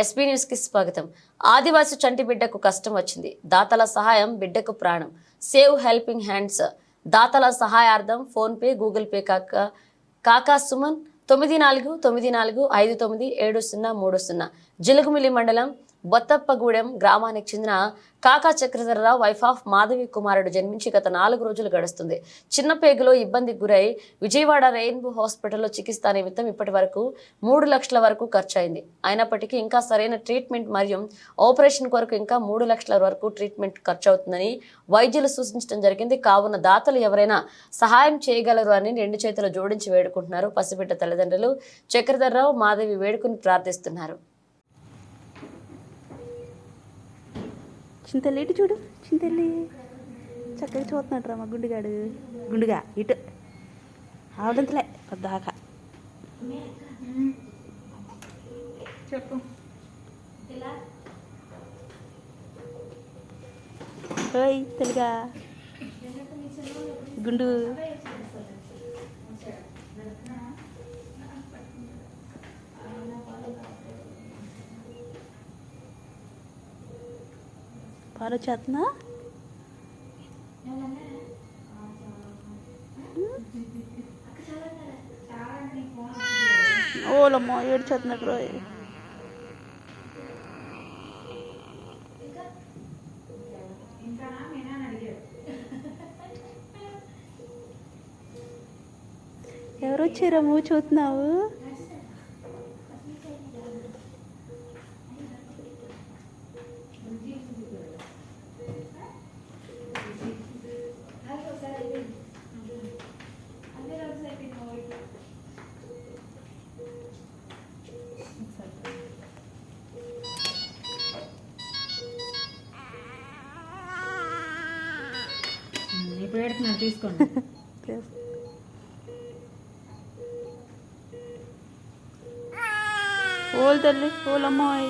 SP news కి స్వాగతం. ఆదివాసి చంటి బిడ్డకు కష్టం వచ్చింది. దాతల సహాయం బిడ్డకు ప్రాణం. సేవ్ హెల్పింగ్ హ్యాండ్స్ దాతల సహాయార్థం ఫోన్ పే, గూగుల్ పే కాకా సుమన్ 9494597030 జిలుగుమిల్లి మండలం బొత్తప్పగూడెం గ్రామానికి చెందిన కాకా చక్రధరరావు వైఫ్ ఆఫ్ మాధవి కుమారుడు జన్మించి గత 4 రోజులు గడుస్తుంది. చిన్నపేగులో ఇబ్బందికి గురై విజయవాడ రెయిన్బో హాస్పిటల్లో చికిత్స నిమిత్తం ఇప్పటి వరకు 3 లక్షల వరకు ఖర్చయింది. అయినప్పటికీ ఇంకా సరైన ట్రీట్మెంట్ మరియు ఆపరేషన్ కొరకు ఇంకా 3 లక్షల వరకు ట్రీట్మెంట్ ఖర్చు అవుతుందని వైద్యులు సూచించడం జరిగింది. కావున దాతలు ఎవరైనా సహాయం చేయగలరు అని 2 చేతులు జోడించి వేడుకుంటున్నారు. పసిబిడ్డ తల్లిదండ్రులు చక్రధరరావు మాధవి వేడుకుని ప్రార్థిస్తున్నారు. చింతల్లి ఇటు చూడు, చింతల్లి చక్కగా చూస్తున్నాడు రా మా గుండుగా ఇటు ఆవడంతలే పద్దాక చెప్పు. ఓయ్ తెలుగా గుండు పాలు చేస్తున్నా ఓలమ్మా ఏడు చేస్తున్నాడు రోయ్. ఎవరు వచ్చారా నువ్వు చూస్తున్నావు? ఇప్పుడు ఏడుతున్నాను, తీసుకోండి. ఓల్ తల్లి ఓలమ్మాయి